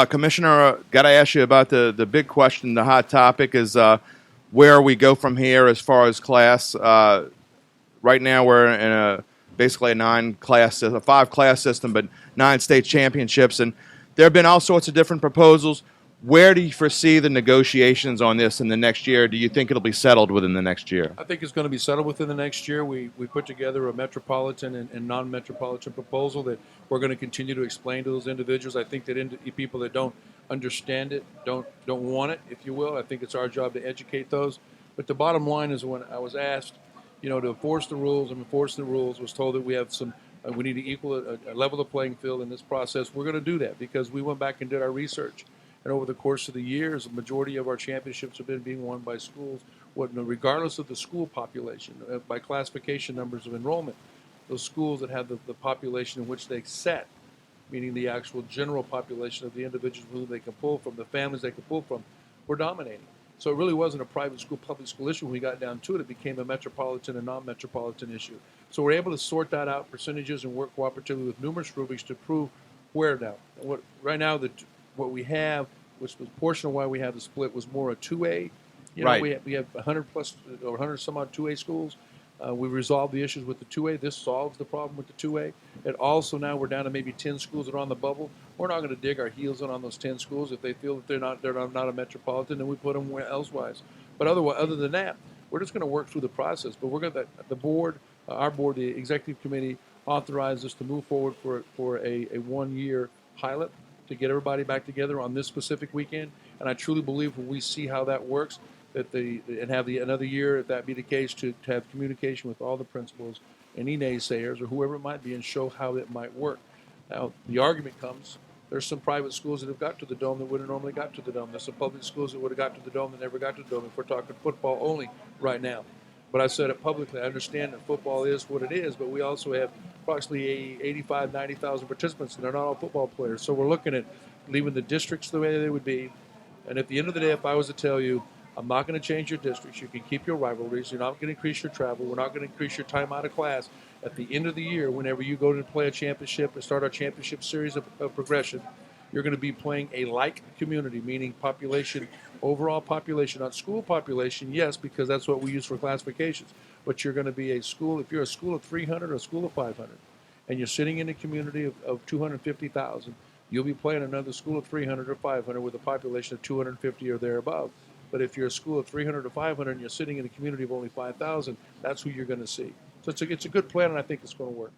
Commissioner, got to ask you about the big question. The hot topic is where we go from here as far as class. Right now, we're in basically a 5-class system, but 9 state championships, and there have been all sorts of different proposals. Where do you foresee the negotiations on this in the next year? Do you think it'll be settled within the next year? I think it's going to be settled within the next year. We put together a metropolitan and non-metropolitan proposal that we're going to continue to explain to those individuals. I think that people that don't understand it, don't want it, if you will. I think it's our job to educate those. But the bottom line is, when I was asked, to enforce the rules and enforce the rules, was told that we have we need to equal a level the playing field in this process. We're going to do that because we went back and did our research. And over the course of the years, the majority of our championships have been being won by schools, regardless of the school population, by classification numbers of enrollment. Those schools that have the population in which they set, meaning the actual general population of the individuals who they can pull from, the families they can pull from, were dominating. So it really wasn't a private school, public school issue. When we got down to it, it became a metropolitan and non-metropolitan issue. So we're able to sort that out, percentages, and work cooperatively with numerous rubrics to prove where now. Right now, what we have, which was a portion of why we have the split, was more a 2A. Right. We have 100 plus or 100 some odd 2A schools. We resolved the issues with the 2A. This solves the problem with the 2A. And also now we're down to maybe 10 schools that are on the bubble. We're not going to dig our heels in on those 10 schools. If they feel that they're not a metropolitan, then we put them elsewise. But other than that, we're just going to work through the process. But we're going to, the board, our board, the executive committee, authorized us to move forward for a 1-year pilot to get everybody back together on this specific weekend. And I truly believe when we see how that works, and have another year, if that be the case, to have communication with all the principals, any naysayers, or whoever it might be, and show how it might work. Now, the argument comes, there's some private schools that have got to the dome that would have normally got to the dome. There's some public schools that would have got to the dome that never got to the dome, if we're talking football only right now. But I said it publicly. I understand that football is what it is, but we also have approximately 85, 90,000 participants, and they're not all football players. So we're looking at leaving the districts the way they would be. And at the end of the day, if I was to tell you, I'm not going to change your districts. You can keep your rivalries. You're not going to increase your travel. We're not going to increase your time out of class. At the end of the year, whenever you go to play a championship or start our championship series of progression, you're going to be playing a like community, meaning population, overall population, not school population, yes, because that's what we use for classifications. But you're going to be a school, if you're a school of 300 or a school of 500, and you're sitting in a community of 250,000, you'll be playing another school of 300 or 500 with a population of 250 or thereabove. But if you're a school of 300 or 500 and you're sitting in a community of only 5,000, that's who you're going to see. So it's a good plan, and I think it's going to work.